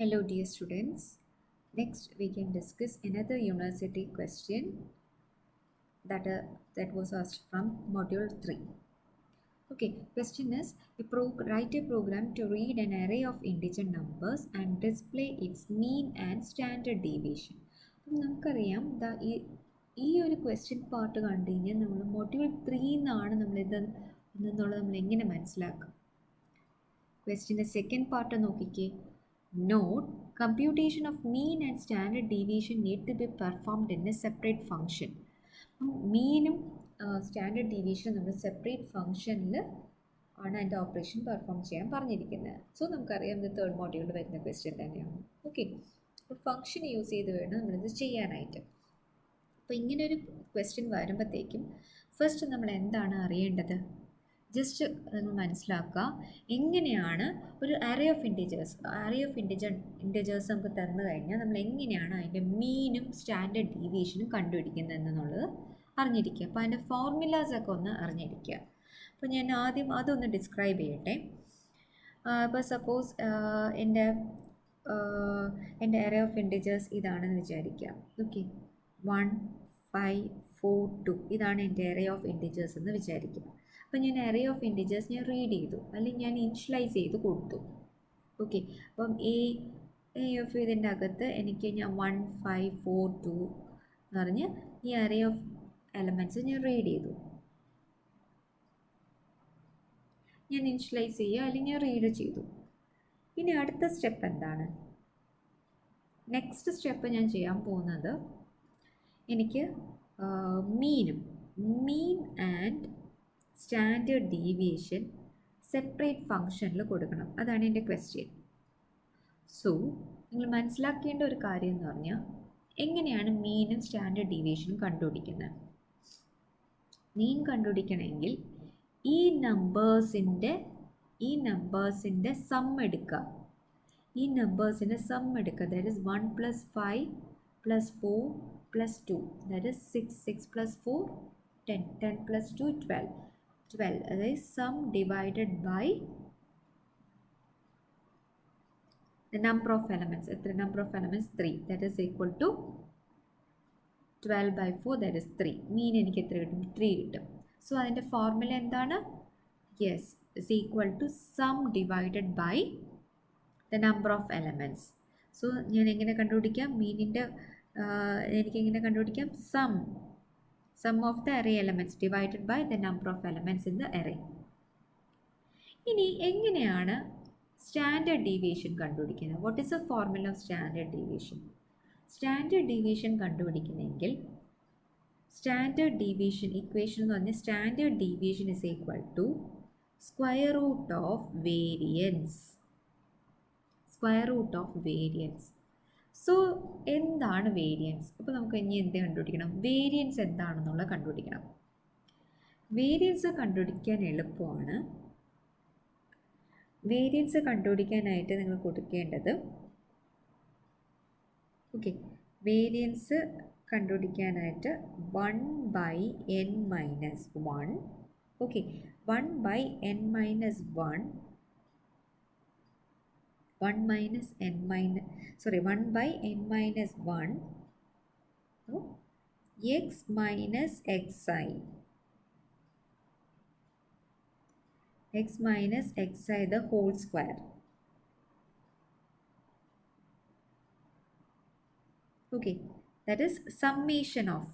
Hello, dear students. Next, we can discuss another university question that was asked from Module 3. Okay, question is write a program to read an array of integer numbers and display its mean and standard deviation. അപ്പം നമുക്കറിയാം ഈ ഒരു question part കണ്ടു കഴിഞ്ഞാൽ നമ്മൾ module 3 എന്നാണ് എന്നുള്ളത് നമ്മൾ എങ്ങനെ മനസ്സിലാക്കും. ക്വസ്റ്റ്യൻ്റെ സെക്കൻഡ് പാർട്ട് നോക്കിക്കേ. Note, computation of mean and standard deviation need to be performed in a separate function. മീനും സ്റ്റാൻഡേർഡ് ഡീവിയേഷനും നമ്മൾ സെപ്പറേറ്റ് ഫംഗ്ഷനിൽ ആണ് അതിൻ്റെ ഓപ്പറേഷൻ പെർഫോം ചെയ്യാൻ പറഞ്ഞിരിക്കുന്നത്. സോ നമുക്കറിയാം ഇത് തേർഡ് മോഡ്യൂളിൽ വരുന്ന ക്വസ്റ്റ്യൻ തന്നെയാണ്. ഓക്കെ, അപ്പോൾ ഫംഗ്ഷൻ യൂസ് ചെയ്ത് വേണം നമ്മളിത് ചെയ്യാനായിട്ട്. അപ്പോൾ ഇങ്ങനൊരു ക്വസ്റ്റ്യൻ വരുമ്പോഴത്തേക്കും ഫസ്റ്റ് നമ്മൾ എന്താണ് അറിയേണ്ടത്? ജസ്റ്റ് നിങ്ങൾ മനസ്സിലാക്കുക, എങ്ങനെയാണ് ഒരു അറേ ഓഫ് ഇൻറ്റിജേഴ്സ് നമുക്ക് തന്നു കഴിഞ്ഞാൽ നമ്മൾ എങ്ങനെയാണ് അതിൻ്റെ മീനും സ്റ്റാൻഡേർഡ് ഡീവിയേഷനും കണ്ടുപിടിക്കുന്നത് എന്നുള്ളത് അറിഞ്ഞിരിക്കുക. അപ്പോൾ അതിൻ്റെ ഫോർമുലാസൊക്കെ ഒന്ന് അറിഞ്ഞിരിക്കുക. അപ്പോൾ ഞാൻ ആദ്യം അതൊന്ന് ഡിസ്ക്രൈബ് ചെയ്യട്ടെ. ഇപ്പോൾ സപ്പോസ് എൻ്റെ അറേ ഓഫ് ഇൻറ്റിജേഴ്സ് ഇതാണെന്ന് വിചാരിക്കുക. ഓക്കെ, 1, 5, 4, 2 ഇതാണ് എൻ്റെ അറേ ഓഫ് ഇൻറ്റിജേഴ്സ് എന്ന് വിചാരിക്കുക. അപ്പോൾ ഞാൻ അറേ ഓഫ് ഇൻറ്റിജേഴ്സ് ഞാൻ റീഡ് ചെയ്തു, അല്ലെങ്കിൽ ഞാൻ ഇനിഷ്യലൈസ് ചെയ്ത് കൊടുത്തു. ഓക്കെ, അപ്പം എ ഓഫ് ഇതിൻ്റെ അകത്ത് എനിക്ക് ഞാൻ 1, 5, 4, 2 എന്ന് പറഞ്ഞ് ഈ അറേ ഓഫ് എലമെൻറ്റ്സ് ഞാൻ റീഡ് ചെയ്തു. ഞാൻ ഇനിഷ്യലൈസ് ചെയ്യുക അല്ലെങ്കിൽ ഞാൻ റീഡ് ചെയ്തു. ഇനി അടുത്ത സ്റ്റെപ്പ് എന്താണ്? നെക്സ്റ്റ് സ്റ്റെപ്പ് ഞാൻ ചെയ്യാൻ പോകുന്നത്, എനിക്ക് mean and standard deviation separate ഫംഗ്ഷനിൽ കൊടുക്കണം. അതാണ് എൻ്റെ ക്വസ്റ്റ്യൻ. സോ നിങ്ങൾ മനസ്സിലാക്കേണ്ട ഒരു കാര്യം എന്ന് പറഞ്ഞാൽ, എങ്ങനെയാണ് മീനും സ്റ്റാൻഡേർഡ് ഡീവിയേഷനും കണ്ടുപിടിക്കുന്നത്? മീൻ കണ്ടുപിടിക്കണമെങ്കിൽ ഈ നമ്പേഴ്സിൻ്റെ സം എടുക്കുക. ദാറ്റ് ഈസ് 1 + 5 + 4 + 2, ദാറ്റ് ഈസ് 6, 6 + 4 10, 10 + 2 12, അതായത് sum divided by the number of elements. എത്ര number of elements? 3. that is equal to 12/4, that is 3. Mean എനിക്ക് എത്ര കിട്ടും? 3 കിട്ടും. സോ അതിൻ്റെ ഫോർമുല എന്താണ്? Yes, is equal to sum divided by the number of elements. So ഞാൻ എങ്ങനെ കണ്ടുപിടിക്കാം മീനിൻ്റെ? എനിക്കെങ്ങനെ കണ്ടുപിടിക്കാം? Sum of the array elements divided by the number of elements in the array. ഇനി എങ്ങനെയാണ് സ്റ്റാൻഡേർഡ് ഡീവിയേഷൻ കണ്ടുപിടിക്കുന്നത്? What is the formula of standard deviation? Standard deviation കണ്ടുപിടിക്കണമെങ്കിൽ സ്റ്റാൻഡേർഡ് ഡീവിയേഷൻ ഇക്വേഷൻ എന്ന് പറഞ്ഞാൽ standard deviation is equal to square root of variance. So എന്താണ് variance? അപ്പോൾ നമുക്ക് ഇനി എന്ത് കണ്ടുപിടിക്കണം? വേരിയൻസ് എന്താണെന്നുള്ളത് കണ്ടുപിടിക്കണം. വേരിയൻസ് കണ്ടുപിടിക്കാൻ എളുപ്പമാണ്. വേരിയൻസ് കണ്ടുപിടിക്കാനായിട്ട് നിങ്ങൾ കൊടുക്കേണ്ടത്, ഓക്കെ, വേരിയൻസ് കണ്ടുപിടിക്കാനായിട്ട് 1/n-1, okay, 1/n-1 x minus xi the whole square. Okay, that is summation of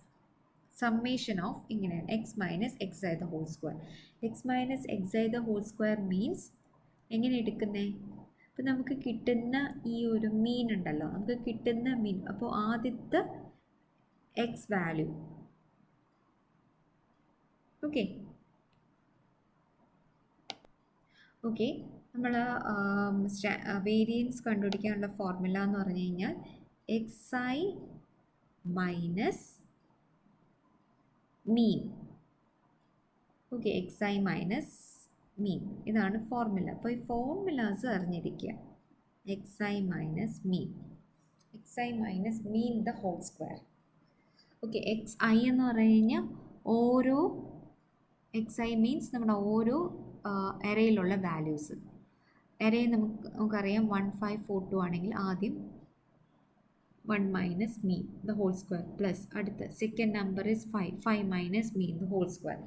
ഇങ്ങനെയാണ് x minus xi the whole square. x minus xi the whole square means എങ്ങനെ എടുക്കുന്നേ? അപ്പോൾ നമുക്ക് കിട്ടുന്ന ഈ ഒരു മീൻ ഉണ്ടല്ലോ, നമുക്ക് കിട്ടുന്ന മീൻ, അപ്പോൾ ആദ്യത്തെ എക്സ് വാല്യൂ, ഓക്കെ, നമ്മൾ വേരിയൻസ് കണ്ടുപിടിക്കാനുള്ള ഫോർമുല എന്ന് പറഞ്ഞു കഴിഞ്ഞാൽ xi minus mean. Okay, xi minus mean, ഇതാണ് ഫോർമുല. അപ്പോൾ ഈ ഫോർമുലാസ് അറിഞ്ഞിരിക്കുക. xi minus mean the whole square. Okay, xi എന്ന് പറഞ്ഞു കഴിഞ്ഞാൽ ഓരോ xi മീൻസ് നമ്മുടെ ഓരോ അറേയിലുള്ള വാല്യൂസ്. അറേ നമുക്കറിയാം 1542 ആണെങ്കിൽ ആദ്യം 1 minus mean the whole square plus അടുത്ത second number is 5 minus mean the whole square.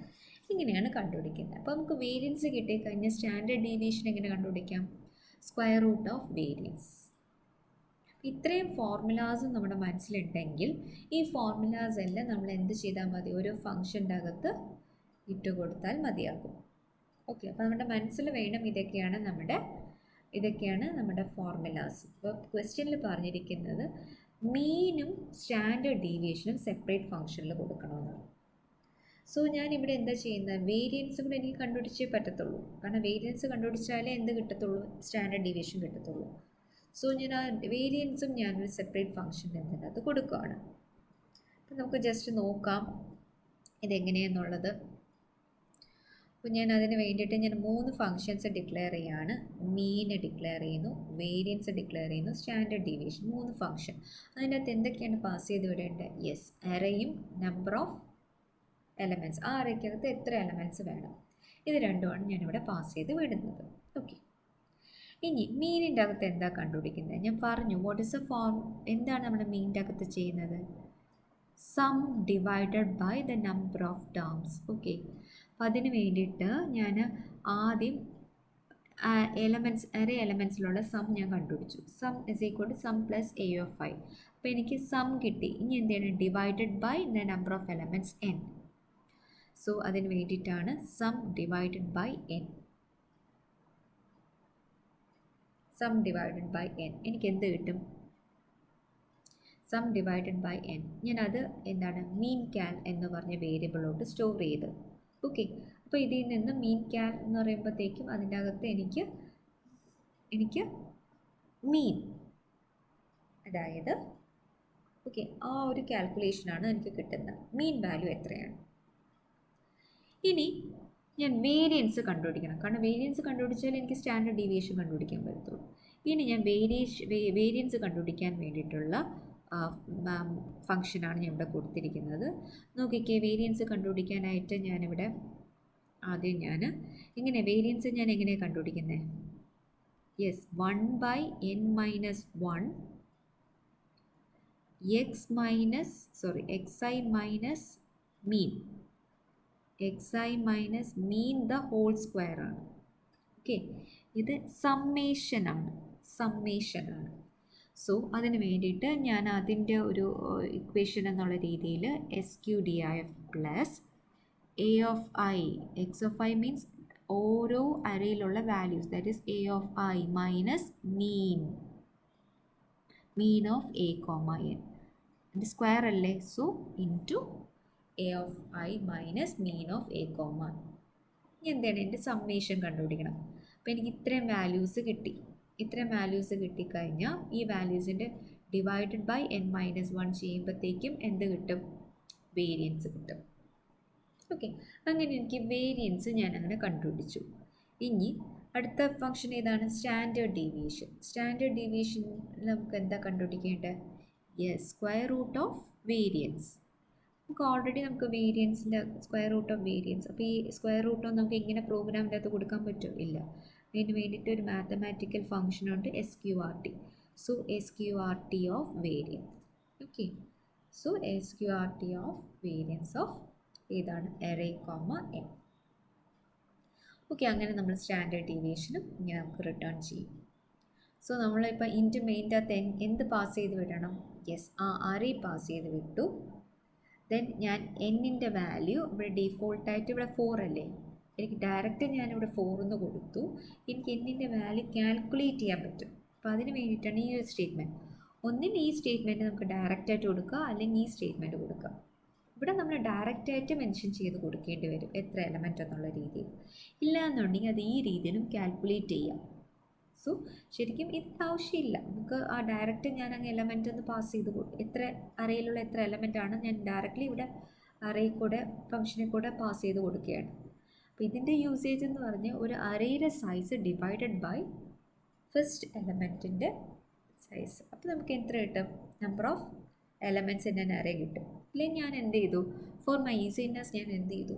ഇങ്ങനെയാണ് കണ്ടുപിടിക്കുന്നത്. അപ്പോൾ നമുക്ക് വേരിയൻസ് കിട്ടിക്കഴിഞ്ഞാൽ സ്റ്റാൻഡേർഡ് ഡീവിയേഷൻ എങ്ങനെ കണ്ടുപിടിക്കാം? Square root of variance. ഇത്രയും ഫോർമുലാസും നമ്മുടെ മനസ്സിലുണ്ടെങ്കിൽ ഈ ഫോർമുലാസ് എല്ലാം നമ്മൾ എന്ത് ചെയ്താൽ മതി? ഒരു ഫംഗ്ഷൻ്റെ അകത്ത് ഇട്ട് കൊടുത്താൽ മതിയാകും. ഓക്കെ, അപ്പോൾ നമ്മുടെ മനസ്സിൽ വേണം ഇതൊക്കെയാണ് നമ്മുടെ ഫോർമുലാസ്. ഇപ്പോൾ ക്വസ്റ്റ്യനിൽ പറഞ്ഞിരിക്കുന്നത് മീനും സ്റ്റാൻഡേർഡ് ഡീവിയേഷനും സെപ്പറേറ്റ് ഫംഗ്ഷനിൽ കൊടുക്കണമെന്നാണ്. സോ ഞാനിവിടെ എന്താ ചെയ്യുന്നത്? വേരിയൻസ് കൂടെ എനിക്ക് കണ്ടുപിടിച്ചേ പറ്റത്തുള്ളൂ. കാരണം വേരിയൻസ് കണ്ടുപിടിച്ചാലേ എന്ത് കിട്ടത്തുള്ളൂ? സ്റ്റാൻഡേർഡ് ഡീവിയേഷൻ കിട്ടത്തുള്ളൂ. സോ ഞാൻ ആ വേരിയൻസും ഞാനൊരു സെപ്പറേറ്റ് ഫംഗ്ഷൻ എന്നതിനകത്ത് കൊടുക്കുകയാണ്. അപ്പം നമുക്ക് ജസ്റ്റ് നോക്കാം ഇതെങ്ങനെയെന്നുള്ളത്. അപ്പോൾ ഞാൻ അതിന് വേണ്ടിയിട്ട് ഞാൻ 3 ഫങ്ഷൻസ് ഡിക്ലെയർ ചെയ്യാണ്. മീൻ ഡിക്ലെയർ ചെയ്യുന്നു, വേരിയൻസ് ഡിക്ലെയർ ചെയ്യുന്നു, സ്റ്റാൻഡേർഡ് ഡീവിയേഷൻ. 3 ഫങ്ഷൻ. അതിനകത്ത് എന്തൊക്കെയാണ് പാസ് ചെയ്ത് വിടേണ്ടത്? യെസ്, അറേയും നമ്പർ ഓഫ് എലമെൻറ്റ്സ്. ആ അറേക്കകത്ത് എത്ര എലമെൻറ്റ്സ് വേണം, ഇത് രണ്ടുമാണ് ഞാനിവിടെ പാസ് ചെയ്ത് വിടുന്നത്. ഓക്കെ, ഇനി മീനിൻ്റെ അകത്ത് എന്താ കണ്ടുപിടിക്കുന്നത്? ഞാൻ പറഞ്ഞു വാട്ട് ഇസ് എ ഫോം. എന്താണ് നമ്മുടെ മീനിൻ്റെ അകത്ത് ചെയ്യുന്നത്? Sum divided by the number of terms. Okay, അപ്പോൾ അതിന് വേണ്ടിയിട്ട് ഞാൻ ആദ്യം അറേ എലമെൻറ്റ്സിലുള്ള സം ഞാൻ കണ്ടുപിടിച്ചു. Sum is equal to sum plus a of i. അപ്പോൾ എനിക്ക് സം കിട്ടി. ഇനി എന്താണ്? Divided by the number of elements n. So അതിന് വേണ്ടിയിട്ടാണ് sum divided by n. Sum divided by n. എനിക്ക് എന്ത് കിട്ടും? Sum divided by n. ഞാനത് എന്താണ്? മീൻ ക്യാൽ എന്ന് പറഞ്ഞ വേരിയബിളോട്ട് സ്റ്റോർ ചെയ്ത്. ഓക്കെ, അപ്പോൾ ഇതിൽ നിന്ന് മീൻ ക്യാൽ എന്ന് പറയുമ്പോഴത്തേക്കും അതിൻ്റെ അകത്ത് എനിക്ക് മീൻ, അതായത് ഓക്കെ, ആ ഒരു കാൽക്കുലേഷനാണ് എനിക്ക് കിട്ടുന്നത്. മീൻ വാല്യൂ എത്രയാണ്? ഇനി ഞാൻ വേരിയൻസ് കണ്ടുപിടിക്കണം. കാരണം വേരിയൻസ് കണ്ടുപിടിച്ചാൽ എനിക്ക് സ്റ്റാൻഡേർഡ് ഡീവിയേഷൻ കണ്ടുപിടിക്കാൻ പറ്റത്തുള്ളൂ. ഇനി ഞാൻ വേരിയൻസ് കണ്ടുപിടിക്കാൻ വേണ്ടിയിട്ടുള്ള ഫംഗ്ഷനാണ് ഞാൻ ഇവിടെ കൊടുത്തിരിക്കുന്നത്. നോക്കിക്കേ, വേരിയൻസ് കണ്ടുപിടിക്കാനായിട്ട് ഞാനിവിടെ ആദ്യം വേരിയൻസ് ഞാൻ എങ്ങനെയാണ് കണ്ടുപിടിക്കുന്നത്? Yes, 1/n - 1 xi minus mean the whole square ആണ്. ഓക്കെ, ഇത് സമ്മേഷനാണ്. സോ അതിന് വേണ്ടിയിട്ട് ഞാൻ അതിൻ്റെ ഒരു ഇക്വേഷൻ എന്നുള്ള രീതിയിൽ SQDIF plus a of i, x of i means ഓരോ അറയിലുള്ള values, that is a of i minus mean of a comma n. എൻ്റെ സ്ക്വയർ അല്ലേ, so into a of i minus mean of a comma. ഇനി എന്താണ്? എൻ്റെ summation കണ്ടുപിടിക്കണം. അപ്പോൾ എനിക്ക് ഇത്രയും വാല്യൂസ് കിട്ടിക്കഴിഞ്ഞാൽ ഈ വാല്യൂസിൻ്റെ ഡിവൈഡഡ് ബൈ n-1 ചെയ്യുമ്പോഴത്തേക്കും എന്ത് കിട്ടും? വേരിയൻസ് കിട്ടും. ഓക്കെ, അങ്ങനെ എനിക്ക് വേരിയൻസ് ഞാൻ അങ്ങനെ കണ്ടുപിടിച്ചു. ഇനി അടുത്ത ഫംഗ്ഷൻ ഏതാണ്? സ്റ്റാൻഡേർഡ് ഡീവിയേഷൻ നമുക്ക് എന്താ കണ്ടുപിടിക്കേണ്ടത്? Yes, square root of variance. നമുക്ക് വേരിയൻസിൻ്റെ സ്ക്വയർ റൂട്ട് ഓഫ് വേരിയൻസ്. അപ്പോൾ ഈ സ്ക്വയർ റൂട്ട് നമുക്ക് എങ്ങനെ പ്രോഗ്രാമിൻ്റെ അകത്ത് കൊടുക്കാൻ പറ്റും? ഇല്ല. അതിന് വേണ്ടിയിട്ട് ഒരു മാത്തമാറ്റിക്കൽ ഫംഗ്ഷനുണ്ട്, SQRT. So SQRT of variance. Okay, so SQRT of variance of ഏതാണ്? Array comma n. ഓക്കെ, അങ്ങനെ നമ്മൾ സ്റ്റാൻഡേർഡ് ഡീവിയേഷനും ഇങ്ങനെ നമുക്ക് റിട്ടേൺ ചെയ്യും. സോ നമ്മളിപ്പോൾ ഇൻറ്റു മെയിൻ്റെ അകത്ത് എന്ത് പാസ് ചെയ്ത് വിടണം? യെസ്, ആ അറേ പാസ് ചെയ്ത് വിട്ടു. ദെൻ ഞാൻ എന്നിൻ്റെ വാല്യൂ ഇവിടെ ഡീഫോൾട്ടായിട്ട് ഇവിടെ 4 അല്ലേ, എനിക്ക് ഡയറക്റ്റ് ഞാനിവിടെ 4 എന്ന് കൊടുത്തു. എനിക്ക് എന്നിൻ്റെ വാല്യൂ കാൽക്കുലേറ്റ് ചെയ്യാൻ പറ്റും. അപ്പോൾ അതിന് വേണ്ടിയിട്ടാണ് ഈ ഒരു സ്റ്റേറ്റ്മെൻറ്റ്. ഒന്നിന് ഈ സ്റ്റേറ്റ്മെൻറ്റ് നമുക്ക് ഡയറക്റ്റായിട്ട് കൊടുക്കുക, അല്ലെങ്കിൽ ഈ സ്റ്റേറ്റ്മെൻറ്റ് കൊടുക്കുക. ഇവിടെ നമ്മൾ ഡയറക്റ്റായിട്ട് മെൻഷൻ ചെയ്ത് കൊടുക്കേണ്ടി വരും എത്ര എലമെൻറ്റ് എന്നുള്ള രീതിയിൽ. ഇല്ല എന്നുണ്ടെങ്കിൽ അത് ഈ രീതിയിലും കാൽക്കുലേറ്റ് ചെയ്യാം. സോ ശരിക്കും ഇതിൻ്റെ ആവശ്യമില്ല. നമുക്ക് ആ ഡയറക്റ്റ് ഞാൻ അങ്ങ് എലമെൻ്റ് ഒന്ന് പാസ് ചെയ്ത് എത്ര അറയിലുള്ള എത്ര എലമെൻ്റാണ് ഞാൻ ഡയറക്റ്റ്ലി ഇവിടെ അറയിൽ കൂടെ ഫംഗ്ഷനിൽ കൂടെ പാസ് ചെയ്ത് കൊടുക്കുകയാണ്. അപ്പോൾ ഇതിൻ്റെ യൂസേജ് എന്ന് പറഞ്ഞാൽ ഒരു അറേയുടെ സൈസ് ഡിവൈഡഡ് ബൈ ഫസ്റ്റ് എലമെൻറ്റിൻ്റെ സൈസ്. അപ്പോൾ നമുക്ക് എത്ര കിട്ടും? Number of elements in an array കിട്ടും. ഇല്ലെങ്കിൽ ഞാൻ എന്ത് ചെയ്തു? ഫോർ മൈ ഈസിനെസ് ഞാൻ എന്ത് ചെയ്തു?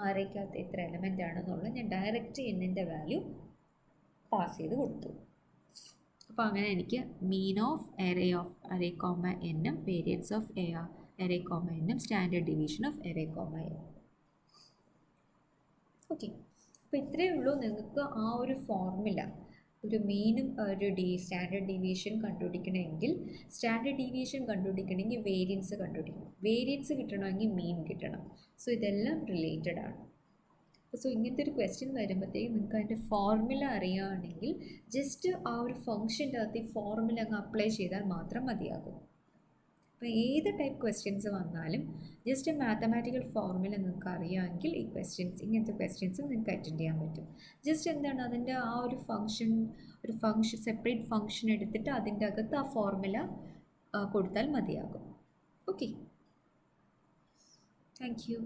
അറേക്കകത്ത് എത്ര എലമെൻ്റ് ആണെന്നുള്ളത് ഞാൻ ഡയറക്റ്റ് എന്നിൻ്റെ വാല്യൂ പാസ് ചെയ്ത് കൊടുത്തു. അപ്പോൾ അങ്ങനെ എനിക്ക് മീൻ ഓഫ് എറേ കോമ എന്നും വേരിയൻസ് ഓഫ് എറേ കോമ എന്നും standard division of array comma n. Okay, അപ്പോൾ ഇത്രയേ ഉള്ളൂ. നിങ്ങൾക്ക് ആ ഒരു ഫോർമുല, ഒരു മീനും ഒരു സ്റ്റാൻഡേർഡ് ഡീവിയേഷൻ കണ്ടുപിടിക്കണമെങ്കിൽ, സ്റ്റാൻഡേർഡ് ഡീവിയേഷൻ കണ്ടുപിടിക്കണമെങ്കിൽ വേരിയൻസ് കണ്ടുപിടിക്കണം, വേരിയൻസ് കിട്ടണമെങ്കിൽ മീൻ കിട്ടണം. സോ ഇതെല്ലാം റിലേറ്റഡ് ആണ്. സോ ഇങ്ങനത്തെ ഒരു ക്വസ്റ്റ്യൻ വരുമ്പോഴത്തേക്കും നിങ്ങൾക്ക് അതിൻ്റെ ഫോർമുല അറിയുകയാണെങ്കിൽ ജസ്റ്റ് ആ ഒരു ഫംഗ്ഷൻ്റെ അകത്ത് ഈ ഫോർമുല അങ്ങ് അപ്ലൈ ചെയ്താൽ മാത്രം മതിയാകും. അപ്പോൾ ഏത് ടൈപ്പ് ക്വസ്റ്റ്യൻസ് വന്നാലും ജസ്റ്റ് മാത്തമാറ്റിക്കൽ ഫോർമുല നിങ്ങൾക്ക് അറിയാമെങ്കിൽ ഈ ഇങ്ങനത്തെ ക്വസ്റ്റ്യൻസ് നിങ്ങൾക്ക് അറ്റൻഡ് ചെയ്യാൻ പറ്റും. ജസ്റ്റ് എന്താണ് അതിൻ്റെ ആ ഒരു ഫംഗ്ഷൻ സെപ്പറേറ്റ് ഫംഗ്ഷൻ എടുത്തിട്ട് അതിൻ്റെ അകത്ത് ആ ഫോർമുല കൊടുത്താൽ മതിയാകും. Okay, thank you.